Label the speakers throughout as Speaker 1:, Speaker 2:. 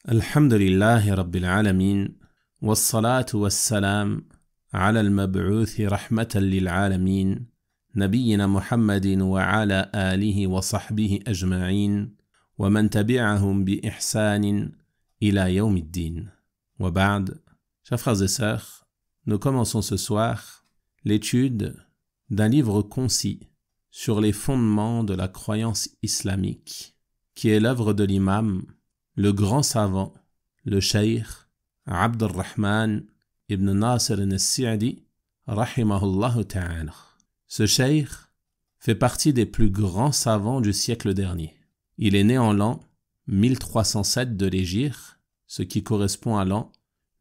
Speaker 1: الحمد لله رب العالمين والصلاة والسلام على المبعوث رحمة للعالمين نبينا محمد وعلى آله وصحبه أجمعين ومن تبعهم بإحسان إلى يوم الدين. وبعد, chers frères et sœurs, nous commençons ce soir l'étude d'un livre concis sur les fondements de la croyance islamique, qui est l'œuvre de l'imam, le grand savant, le cheikh Abd al-Rahman ibn Nasir al-Sa'di, rahimahullah ta'ala. Ce cheikh fait partie des plus grands savants du siècle dernier. Il est né en l'an 1307 de l'Hégire, ce qui correspond à l'an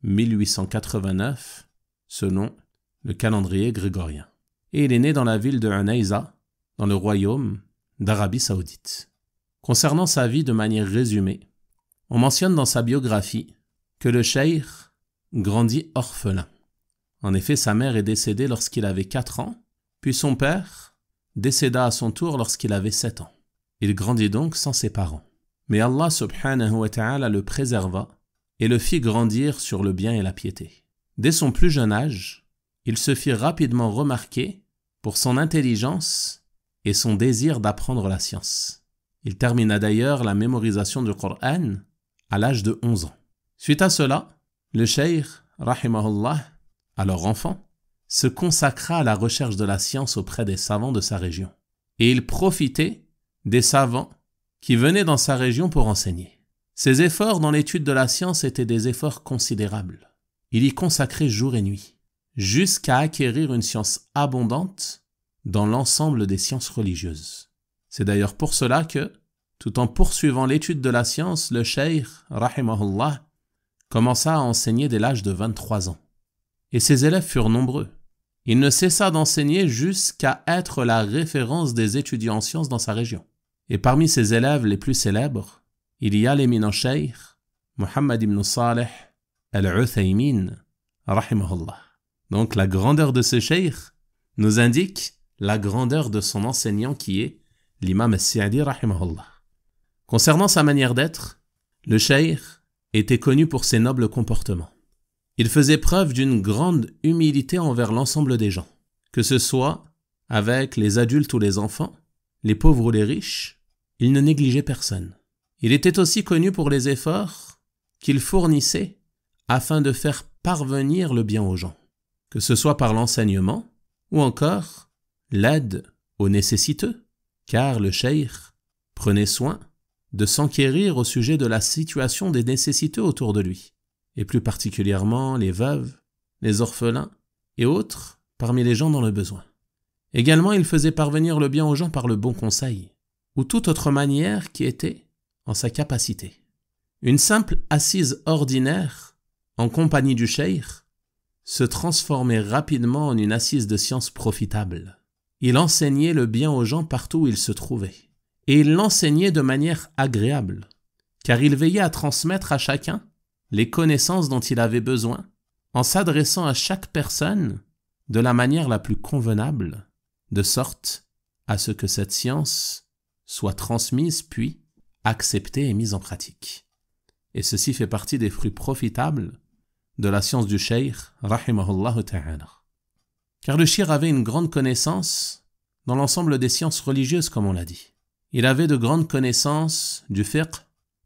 Speaker 1: 1889, selon le calendrier grégorien. Et il est né dans la ville de Unayza, dans le royaume d'Arabie Saoudite. Concernant sa vie de manière résumée, on mentionne dans sa biographie que le cheikh grandit orphelin. En effet, sa mère est décédée lorsqu'il avait 4 ans, puis son père décéda à son tour lorsqu'il avait 7 ans. Il grandit donc sans ses parents. Mais Allah subhanahu wa ta'ala le préserva et le fit grandir sur le bien et la piété. Dès son plus jeune âge, il se fit rapidement remarquer pour son intelligence et son désir d'apprendre la science. Il termina d'ailleurs la mémorisation du Coran à l'âge de 11 ans. Suite à cela, le cheikh, rahimahullah, alors enfant, se consacra à la recherche de la science auprès des savants de sa région. Et il profitait des savants qui venaient dans sa région pour enseigner. Ses efforts dans l'étude de la science étaient des efforts considérables. Il y consacrait jour et nuit, jusqu'à acquérir une science abondante dans l'ensemble des sciences religieuses. C'est d'ailleurs pour cela que, tout en poursuivant l'étude de la science, le cheikh, rahimahullah, commença à enseigner dès l'âge de 23 ans. Et ses élèves furent nombreux. Il ne cessa d'enseigner jusqu'à être la référence des étudiants en sciences dans sa région. Et parmi ses élèves les plus célèbres, il y a l'éminent cheikh Muhammad ibn Salih al-Uthaymin, rahimahullah. Donc la grandeur de ce cheikh nous indique la grandeur de son enseignant qui est l'imam al-Sa'di, rahimahullah. Concernant sa manière d'être, le cheikh était connu pour ses nobles comportements. Il faisait preuve d'une grande humilité envers l'ensemble des gens, que ce soit avec les adultes ou les enfants, les pauvres ou les riches, il ne négligeait personne. Il était aussi connu pour les efforts qu'il fournissait afin de faire parvenir le bien aux gens, que ce soit par l'enseignement ou encore l'aide aux nécessiteux, car le cheikh prenait soin de s'enquérir au sujet de la situation des nécessiteux autour de lui, et plus particulièrement les veuves, les orphelins et autres parmi les gens dans le besoin. Également, il faisait parvenir le bien aux gens par le bon conseil, ou toute autre manière qui était en sa capacité. Une simple assise ordinaire, en compagnie du cheikh, se transformait rapidement en une assise de science profitable. Il enseignait le bien aux gens partout où il se trouvait. Et il l'enseignait de manière agréable, car il veillait à transmettre à chacun les connaissances dont il avait besoin, en s'adressant à chaque personne de la manière la plus convenable, de sorte à ce que cette science soit transmise puis acceptée et mise en pratique. Et ceci fait partie des fruits profitables de la science du cheikh, rahimahullah ta'ala. Car le cheikh avait une grande connaissance dans l'ensemble des sciences religieuses, comme on l'a dit. Il avait de grandes connaissances du fiqh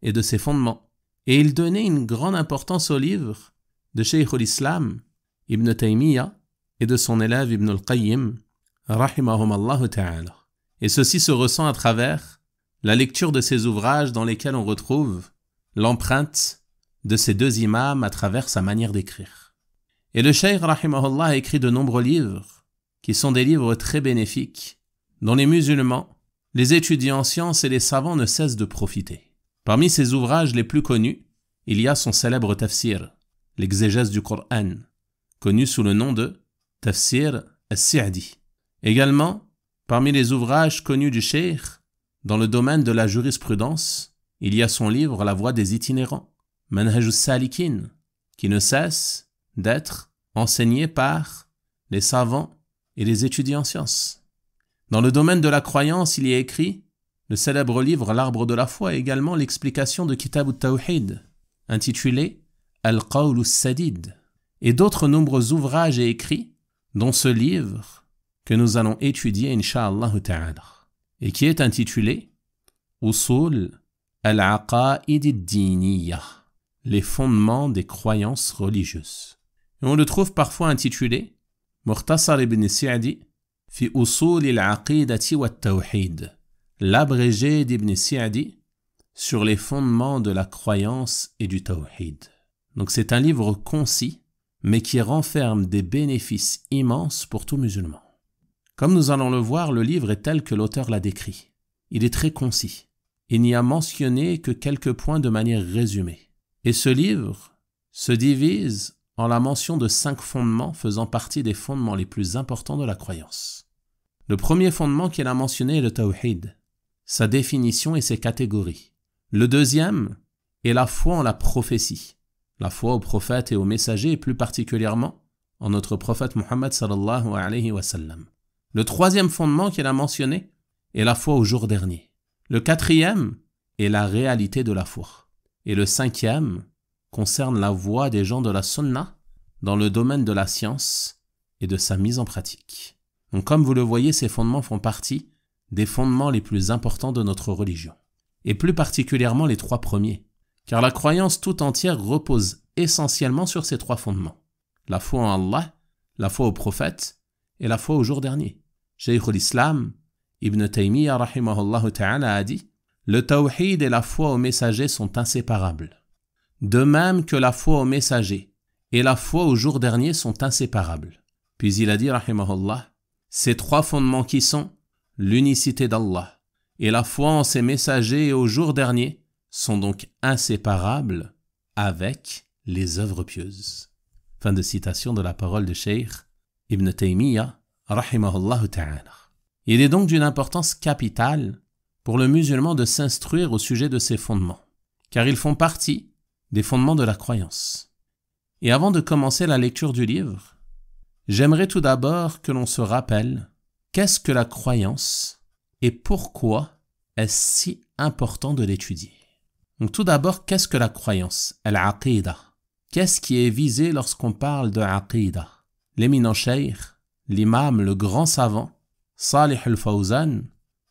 Speaker 1: et de ses fondements, et il donnait une grande importance aux livres de Cheikh al-Islam, Ibn Taymiyyah, et de son élève Ibn al-Qayyim, rahimahumallahu ta'ala. Et ceci se ressent à travers la lecture de ses ouvrages dans lesquels on retrouve l'empreinte de ces deux imams à travers sa manière d'écrire. Et le cheikh rahimahullah a écrit de nombreux livres, qui sont des livres très bénéfiques, dont les musulmans, les étudiants en sciences et les savants ne cessent de profiter. Parmi ses ouvrages les plus connus, il y a son célèbre tafsir, l'exégèse du Coran, connu sous le nom de Tafsir al-Sa'di. Également, parmi les ouvrages connus du cheikh, dans le domaine de la jurisprudence, il y a son livre La Voie des itinérants, Manhaj al-Salikin, qui ne cesse d'être enseigné par les savants et les étudiants en sciences. Dans le domaine de la croyance, il y a écrit le célèbre livre L'Arbre de la foi et également l'explication de Kitab al-Tawhid, intitulé Al-Qawl al-Sadid, et d'autres nombreux ouvrages et écrits, dont ce livre que nous allons étudier, incha'Allah ta'ala, et qui est intitulé Usul al-Aqa'id ad-Diniyya, les fondements des croyances religieuses. Et on le trouve parfois intitulé Mukhtasar ibn Sa'di fi Usul al-Aqidati wa al-Tawhid, l'abrégé d'Ibn Sa'di sur les fondements de la croyance et du Tawhid. Donc c'est un livre concis, mais qui renferme des bénéfices immenses pour tout musulman. Comme nous allons le voir, le livre est tel que l'auteur l'a décrit. Il est très concis. Il n'y a mentionné que quelques points de manière résumée. Et ce livre se divise en la mention de 5 fondements faisant partie des fondements les plus importants de la croyance. Le premier fondement qu'il a mentionné est le Tawhid, sa définition et ses catégories. Le deuxième est la foi en la prophétie, la foi aux prophètes et aux messagers, et plus particulièrement en notre prophète Muhammad sallallahu alayhi wa sallam. Le troisième fondement qu'il a mentionné est la foi au jour dernier. Le quatrième est la réalité de la foi. Et le cinquième concerne la voie des gens de la sunna dans le domaine de la science et de sa mise en pratique. Donc comme vous le voyez, ces fondements font partie des fondements les plus importants de notre religion. Et plus particulièrement les 3 premiers. Car la croyance tout entière repose essentiellement sur ces 3 fondements. La foi en Allah, la foi aux prophètes et la foi au jour dernier. Cheikh al-Islam, Ibn Taymiyyah rahimahullah ta'ala a dit « Le tawhid et la foi aux messagers sont inséparables. De même que la foi aux messagers et la foi au jour dernier sont inséparables. » Puis il a dit rahimahullah « Ces 3 fondements qui sont l'unicité d'Allah et la foi en ses messagers et au jour dernier sont donc inséparables avec les œuvres pieuses. » Fin de citation de la parole de Cheikh Ibn Taymiyyah rahimahullah ta'ala. Il est donc d'une importance capitale pour le musulman de s'instruire au sujet de ces fondements, car ils font partie des fondements de la croyance. Et avant de commencer la lecture du livre, j'aimerais tout d'abord que l'on se rappelle qu'est-ce que la croyance et pourquoi est-ce si important de l'étudier. Donc tout d'abord, qu'est-ce que la croyance, al-aqida? Qu'est-ce qui est visé lorsqu'on parle de aqida? L'éminent cheikh, l'imam, le grand savant, Salih al-Fawzan,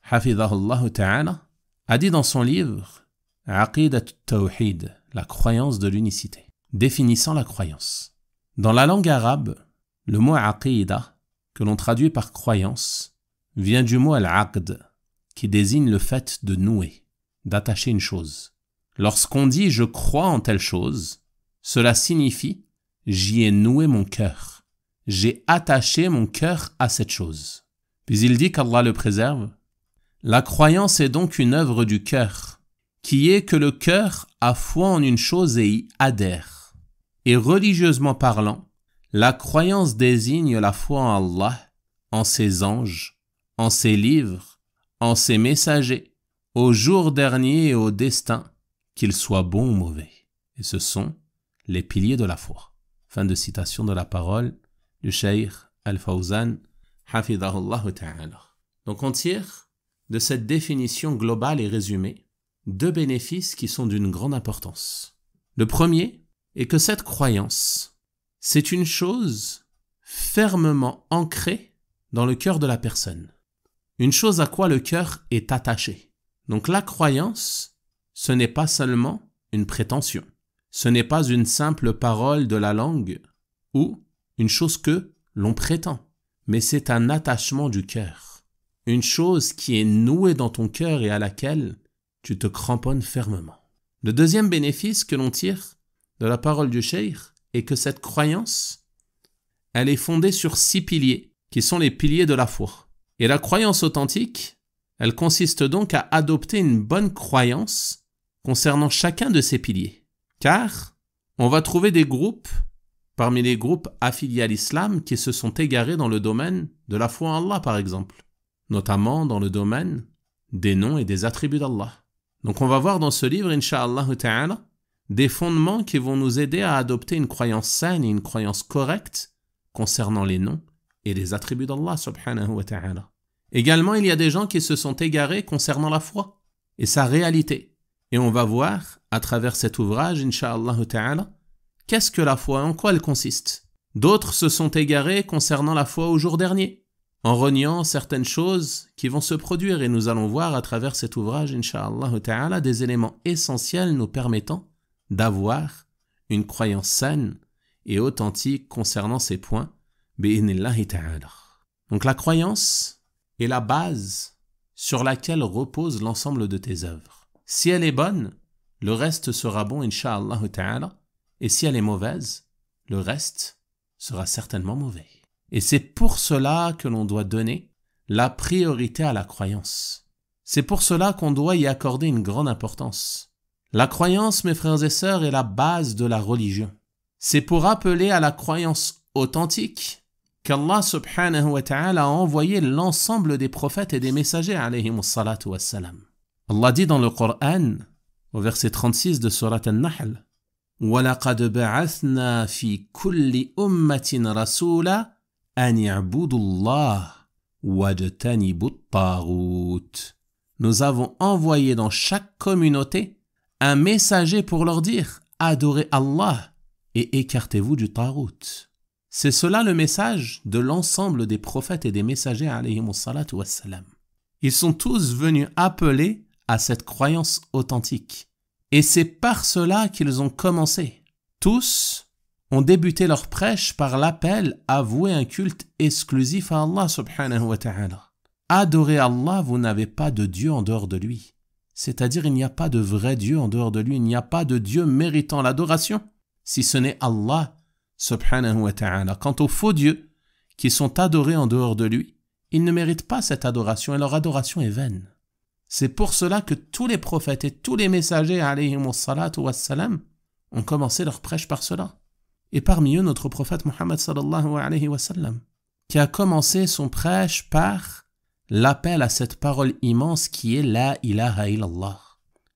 Speaker 1: hafidhahullah ta'ala, a dit dans son livre Aqidat al-Tawhid, la croyance de l'unicité, définissant la croyance. Dans la langue arabe, le mot aqida, que l'on traduit par croyance, vient du mot al-aqd, qui désigne le fait de nouer, d'attacher une chose. Lorsqu'on dit « je crois en telle chose », cela signifie « j'y ai noué mon cœur ». J'ai attaché mon cœur à cette chose. Puis il dit qu'Allah le préserve. La croyance est donc une œuvre du cœur, qui est que le cœur a foi en une chose et y adhère. Et religieusement parlant, la croyance désigne la foi en Allah, en ses anges, en ses livres, en ses messagers, au jour dernier et au destin, qu'ils soient bons ou mauvais. Et ce sont les piliers de la foi. Fin de citation de la parole du Cheikh Al-Fawzan, hafidhahullah ta'ala. Donc on tire de cette définition globale et résumée 2 bénéfices qui sont d'une grande importance. Le premier est que cette croyance, c'est une chose fermement ancrée dans le cœur de la personne. Une chose à quoi le cœur est attaché. Donc la croyance, ce n'est pas seulement une prétention. Ce n'est pas une simple parole de la langue ou une chose que l'on prétend, mais c'est un attachement du cœur, une chose qui est nouée dans ton cœur et à laquelle tu te cramponnes fermement. Le deuxième bénéfice que l'on tire de la parole du cheikh est que cette croyance, elle est fondée sur 6 piliers, qui sont les piliers de la foi. Et la croyance authentique, elle consiste donc à adopter une bonne croyance concernant chacun de ces piliers. Car on va trouver des groupes parmi les groupes affiliés à l'islam qui se sont égarés dans le domaine de la foi en Allah par exemple, notamment dans le domaine des noms et des attributs d'Allah. Donc on va voir dans ce livre, incha'Allah ta'ala, des fondements qui vont nous aider à adopter une croyance saine et une croyance correcte concernant les noms et les attributs d'Allah subhanahu wa ta'ala. Également, il y a des gens qui se sont égarés concernant la foi et sa réalité. Et on va voir, à travers cet ouvrage, Inch'Allah ta'ala, qu'est-ce que la foi, en quoi elle consiste. D'autres se sont égarés concernant la foi au jour dernier, en reniant certaines choses qui vont se produire. Et nous allons voir à travers cet ouvrage, Inch'Allah ta'ala, des éléments essentiels nous permettant d'avoir une croyance saine et authentique concernant ces points. Bi'idhnillahi ta'ala. Donc la croyance est la base sur laquelle repose l'ensemble de tes œuvres. Si elle est bonne, le reste sera bon, Inch'Allah ta'ala. Et si elle est mauvaise, le reste sera certainement mauvais. Et c'est pour cela que l'on doit donner la priorité à la croyance. C'est pour cela qu'on doit y accorder une grande importance. La croyance, mes frères et sœurs, est la base de la religion. C'est pour appeler à la croyance authentique qu'Allah subhanahu wa ta'ala a envoyé l'ensemble des prophètes et des messagers alayhimus salatu wassalam. Allah dit dans le Coran, au verset 36 de Surat An-Nahl, وَلَقَدْ بَعَثْنَا فِي كُلِّ أُمَّةٍ رَسُولًا أَنِ اعْبُدُوا اللَّهَ وَاجْتَنِبُوا الطَّاغُوتَ. Nous avons envoyé dans chaque communauté un messager pour leur dire « Adorez Allah et écartez-vous du tarout ». C'est cela le message de l'ensemble des prophètes et des messagers alayhimus salatu wassalam. Ils sont tous venus appeler à cette croyance authentique. Et c'est par cela qu'ils ont commencé. Tous ont débuté leur prêche par l'appel à vouer un culte exclusif à Allah subhanahu wa ta'ala. Adorez Allah, vous n'avez pas de Dieu en dehors de lui. C'est-à-dire, il n'y a pas de vrai Dieu en dehors de lui, il n'y a pas de Dieu méritant l'adoration, si ce n'est Allah subhanahu wa ta'ala. Quant aux faux dieux qui sont adorés en dehors de lui, ils ne méritent pas cette adoration et leur adoration est vaine. C'est pour cela que tous les prophètes et tous les messagers alayhimus salatu wassalam ont commencé leur prêche par cela. Et parmi eux, notre prophète Muhammad sallallahu alayhi wa sallam, qui a commencé son prêche par l'appel à cette parole immense qui est La ilaha illallah.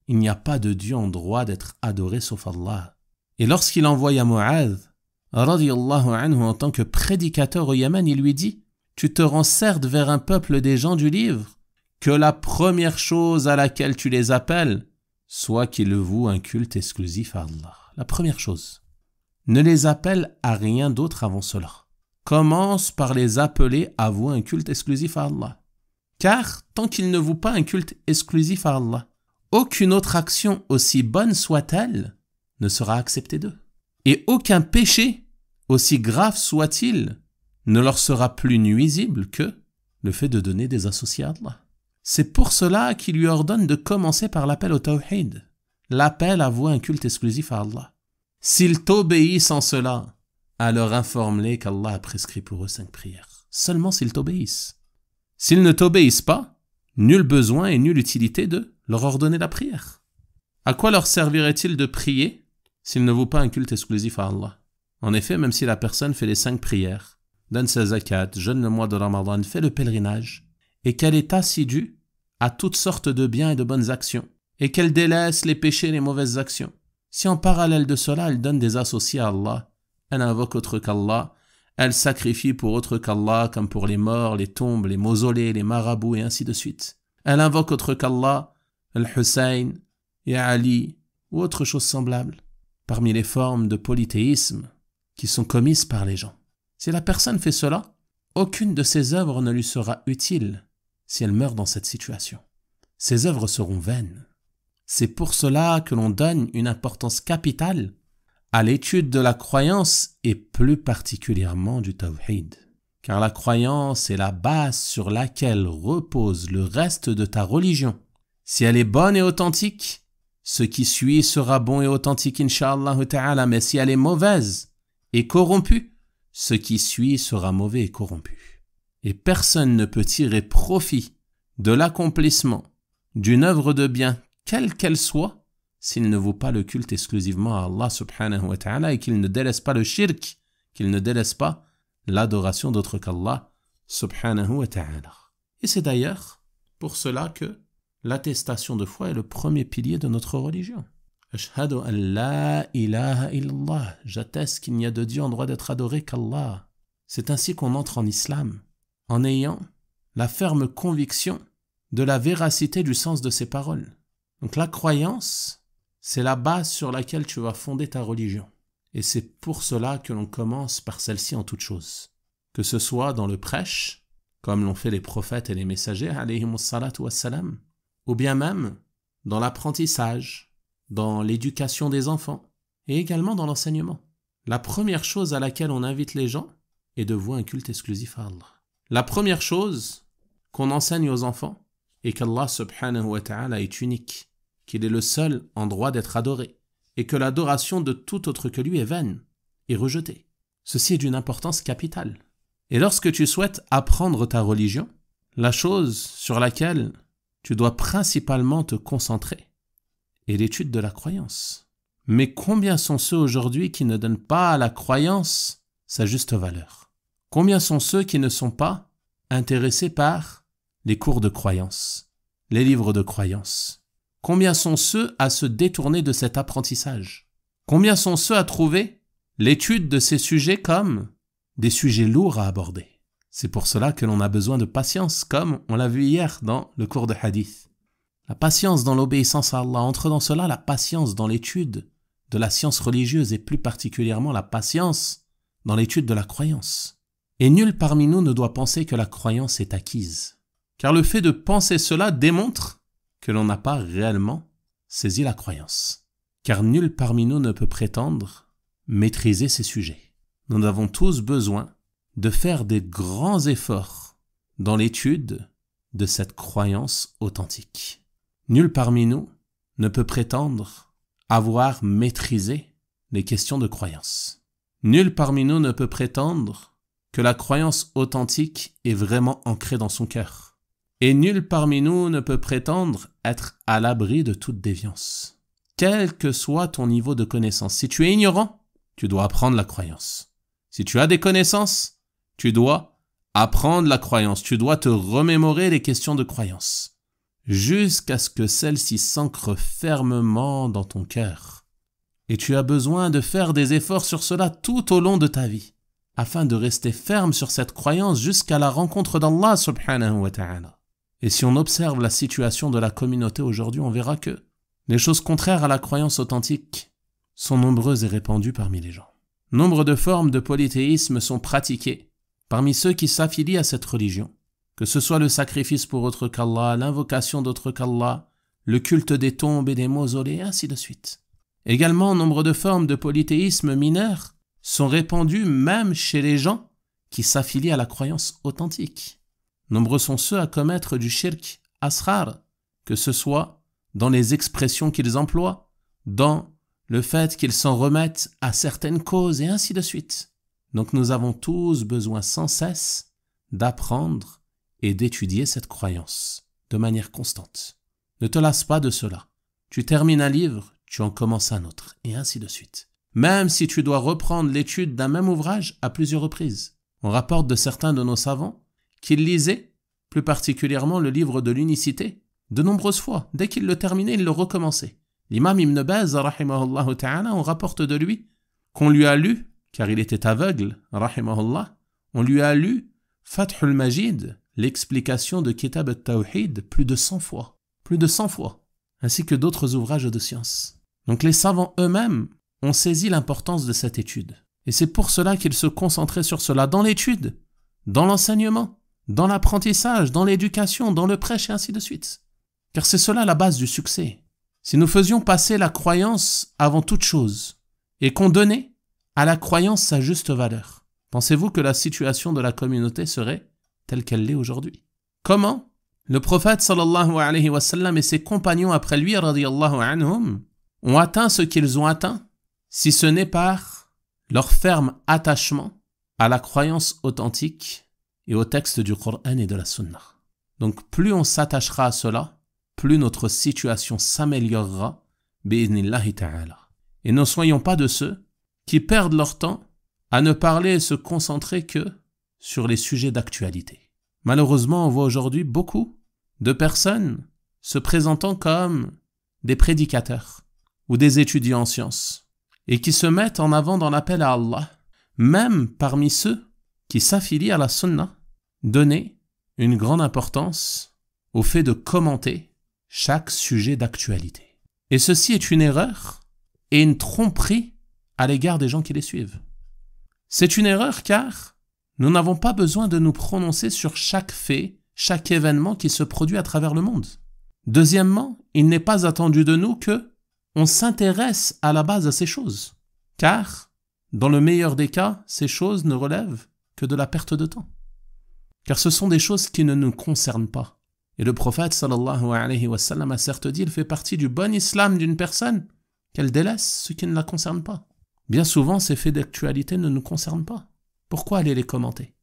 Speaker 1: Il n'y a pas de Dieu en droit d'être adoré sauf Allah. Et lorsqu'il envoya Mu'adh, radiyallahu anhu, en tant que prédicateur au Yémen, il lui dit « Tu te rends certes vers un peuple des gens du livre, que la première chose à laquelle tu les appelles soit qu'ils vouent un culte exclusif à Allah. » La première chose. Ne les appelle à rien d'autre avant cela. Commence par les appeler à vouer un culte exclusif à Allah. Car tant qu'ils ne vouent pas un culte exclusif à Allah, aucune autre action, aussi bonne soit-elle, ne sera acceptée d'eux. Et aucun péché, aussi grave soit-il, ne leur sera plus nuisible que le fait de donner des associés à Allah. C'est pour cela qu'il lui ordonne de commencer par l'appel au tawhid, l'appel à vouer un culte exclusif à Allah. S'ils t'obéissent en cela, alors informe-les qu'Allah a prescrit pour eux 5 prières. Seulement s'ils t'obéissent. S'ils ne t'obéissent pas, nul besoin et nulle utilité de leur ordonner la prière. À quoi leur servirait-il de prier s'ils ne vouent pas un culte exclusif à Allah? En effet, même si la personne fait les 5 prières, donne sa zakat, jeûne le mois de Ramadan, fait le pèlerinage, et qu'elle est assidue à toutes sortes de biens et de bonnes actions, et qu'elle délaisse les péchés et les mauvaises actions, si en parallèle de cela, elle donne des associés à Allah, elle invoque autre qu'Allah, elle sacrifie pour autre qu'Allah, comme pour les morts, les tombes, les mausolées, les marabouts, et ainsi de suite. Elle invoque autre qu'Allah, Al-Hussein, et Ali, ou autre chose semblable, parmi les formes de polythéisme qui sont commises par les gens. Si la personne fait cela, aucune de ses œuvres ne lui sera utile si elle meurt dans cette situation. Ses œuvres seront vaines. C'est pour cela que l'on donne une importance capitale à l'étude de la croyance et plus particulièrement du tawhid. Car la croyance est la base sur laquelle repose le reste de ta religion. Si elle est bonne et authentique, ce qui suit sera bon et authentique, incha'Allah ta'ala, mais si elle est mauvaise et corrompue, ce qui suit sera mauvais et corrompu. Et personne ne peut tirer profit de l'accomplissement d'une œuvre de bien, quelle qu'elle soit, s'il ne voue pas le culte exclusivement à Allah subhanahu wa ta'ala et qu'il ne délaisse pas le shirk, qu'il ne délaisse pas l'adoration d'autre qu'Allah subhanahu wa ta'ala. Et c'est d'ailleurs pour cela que l'attestation de foi est le premier pilier de notre religion. Ashhadu an la ilaha illallah. J'atteste qu'il n'y a de Dieu en droit d'être adoré qu'Allah. C'est ainsi qu'on entre en islam, en ayant la ferme conviction de la véracité du sens de ces paroles. Donc la croyance, c'est la base sur laquelle tu vas fonder ta religion. Et c'est pour cela que l'on commence par celle-ci en toute chose. Que ce soit dans le prêche, comme l'ont fait les prophètes et les messagers, alayhimus salatu wassalam, ou bien même dans l'apprentissage, dans l'éducation des enfants, et également dans l'enseignement. La première chose à laquelle on invite les gens est de vouer un culte exclusif à Allah. La première chose qu'on enseigne aux enfants est qu'Allah subhanahu wa ta'ala est unique, qu'il est le seul en droit d'être adoré, et que l'adoration de tout autre que lui est vaine et rejetée. Ceci est d'une importance capitale. Et lorsque tu souhaites apprendre ta religion, la chose sur laquelle tu dois principalement te concentrer est l'étude de la croyance. Mais combien sont ceux aujourd'hui qui ne donnent pas à la croyance sa juste valeur? Combien sont ceux qui ne sont pas intéressés par les cours de croyance, les livres de croyance? Combien sont ceux à se détourner de cet apprentissage? Combien sont ceux à trouver l'étude de ces sujets comme des sujets lourds à aborder? C'est pour cela que l'on a besoin de patience, comme on l'a vu hier dans le cours de hadith. La patience dans l'obéissance à Allah, entre dans cela la patience dans l'étude de la science religieuse et plus particulièrement la patience dans l'étude de la croyance. Et nul parmi nous ne doit penser que la croyance est acquise. Car le fait de penser cela démontre que l'on n'a pas réellement saisi la croyance. Car nul parmi nous ne peut prétendre maîtriser ces sujets. Nous avons tous besoin de faire des grands efforts dans l'étude de cette croyance authentique. Nul parmi nous ne peut prétendre avoir maîtrisé les questions de croyance. Nul parmi nous ne peut prétendre que la croyance authentique est vraiment ancrée dans son cœur. Et nul parmi nous ne peut prétendre être à l'abri de toute déviance. Quel que soit ton niveau de connaissance, si tu es ignorant, tu dois apprendre la croyance. Si tu as des connaissances, tu dois apprendre la croyance. Tu dois te remémorer les questions de croyance, jusqu'à ce que celles-ci s'ancrent fermement dans ton cœur. Et tu as besoin de faire des efforts sur cela tout au long de ta vie, afin de rester ferme sur cette croyance jusqu'à la rencontre d'Allah subhanahu wa ta'ala. Et si on observe la situation de la communauté aujourd'hui, on verra que les choses contraires à la croyance authentique sont nombreuses et répandues parmi les gens. Nombre de formes de polythéisme sont pratiquées parmi ceux qui s'affilient à cette religion, que ce soit le sacrifice pour autre qu'Allah, l'invocation d'autre qu'Allah, le culte des tombes et des mausolées, et ainsi de suite. Également, nombre de formes de polythéisme mineur sont répandues même chez les gens qui s'affilient à la croyance authentique. Nombreux sont ceux à commettre du shirk asrar, que ce soit dans les expressions qu'ils emploient, dans le fait qu'ils s'en remettent à certaines causes et ainsi de suite. Donc nous avons tous besoin sans cesse d'apprendre et d'étudier cette croyance de manière constante. Ne te lasse pas de cela. Tu termines un livre, tu en commences un autre, et ainsi de suite. Même si tu dois reprendre l'étude d'un même ouvrage à plusieurs reprises. On rapporte de certains de nos savants qu'ils lisaient, plus particulièrement le livre de l'unicité, de nombreuses fois. Dès qu'ils le terminaient, ils le recommençaient. L'imam Ibn Baz, rahimahullah ta'ala, on rapporte de lui qu'on lui a lu, car il était aveugle, rahimahullah, on lui a lu Fathul Majid, l'explication de Kitab al-Tawhid, plus de 100 fois. Plus de 100 fois. Ainsi que d'autres ouvrages de science. Donc les savants eux-mêmes ont saisi l'importance de cette étude. Et c'est pour cela qu'ils se concentraient sur cela dans l'étude, dans l'enseignement, dans l'apprentissage, dans l'éducation, dans le prêche et ainsi de suite. Car c'est cela la base du succès. Si nous faisions passer la croyance avant toute chose et qu'on donnait à la croyance sa juste valeur, pensez-vous que la situation de la communauté serait telle qu'elle l'est aujourd'hui? Comment le prophète sallallahu alayhi wa sallam et ses compagnons après lui radiyallahu anhum ont atteint ce qu'ils ont atteint, si ce n'est par leur ferme attachement à la croyance authentique et au texte du Coran et de la Sunna. Donc plus on s'attachera à cela, plus notre situation s'améliorera, bi'idhnillahi ta'ala. Et ne soyons pas de ceux qui perdent leur temps à ne parler et se concentrer que sur les sujets d'actualité. Malheureusement, on voit aujourd'hui beaucoup de personnes se présentant comme des prédicateurs ou des étudiants en sciences et qui se mettent en avant dans l'appel à Allah, même parmi ceux qui s'affilient à la sunna, donner une grande importance au fait de commenter chaque sujet d'actualité. Et ceci est une erreur et une tromperie à l'égard des gens qui les suivent. C'est une erreur car nous n'avons pas besoin de nous prononcer sur chaque fait, chaque événement qui se produit à travers le monde. Deuxièmement, il n'est pas attendu de nous que on s'intéresse à la base à ces choses, car, dans le meilleur des cas, ces choses ne relèvent que de la perte de temps. Car ce sont des choses qui ne nous concernent pas. Et le prophète sallallahu alayhi wa sallam a certes dit, il fait partie du bon islam d'une personne qu'elle délaisse ce qui ne la concerne pas. Bien souvent, ces faits d'actualité ne nous concernent pas. Pourquoi aller les commenter?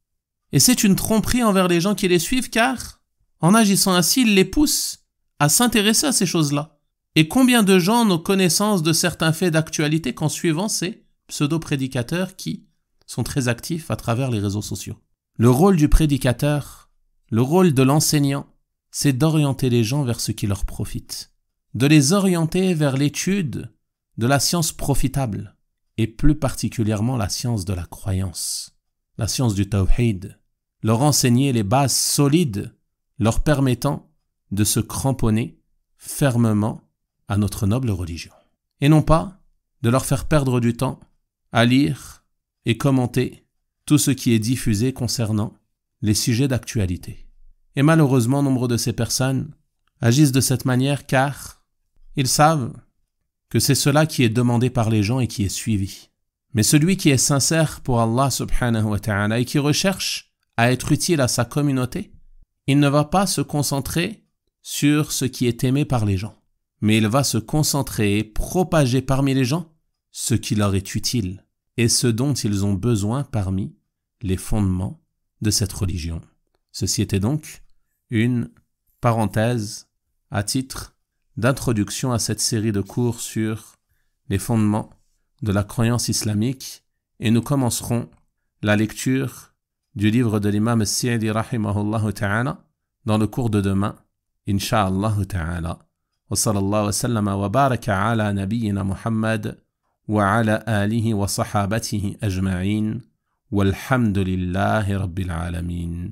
Speaker 1: Et c'est une tromperie envers les gens qui les suivent, car, en agissant ainsi, ils les poussent à s'intéresser à ces choses-là. Et combien de gens ont connaissance de certains faits d'actualité qu'en suivant ces pseudo-prédicateurs qui sont très actifs à travers les réseaux sociaux. Le rôle du prédicateur, le rôle de l'enseignant, c'est d'orienter les gens vers ce qui leur profite, de les orienter vers l'étude de la science profitable, et plus particulièrement la science de la croyance, la science du tawhid, leur enseigner les bases solides leur permettant de se cramponner fermement à notre noble religion. Et non pas de leur faire perdre du temps à lire et commenter tout ce qui est diffusé concernant les sujets d'actualité. Et malheureusement, nombre de ces personnes agissent de cette manière car ils savent que c'est cela qui est demandé par les gens et qui est suivi. Mais celui qui est sincère pour Allah subhanahu wa ta'ala et qui recherche à être utile à sa communauté, il ne va pas se concentrer sur ce qui est aimé par les gens, mais il va se concentrer et propager parmi les gens ce qui leur est utile et ce dont ils ont besoin parmi les fondements de cette religion. Ceci était donc une parenthèse à titre d'introduction à cette série de cours sur les fondements de la croyance islamique et nous commencerons la lecture du livre de l'imam As-Sa'di rahimahullah ta'ala dans le cours de demain, insha'Allah ta'ala. Wa sallallahu wa sallama wa baraka ala nabiyyina Muhammad wa ala alihi wa sahabatihi ajma'in walhamdulillahi rabbil alamin.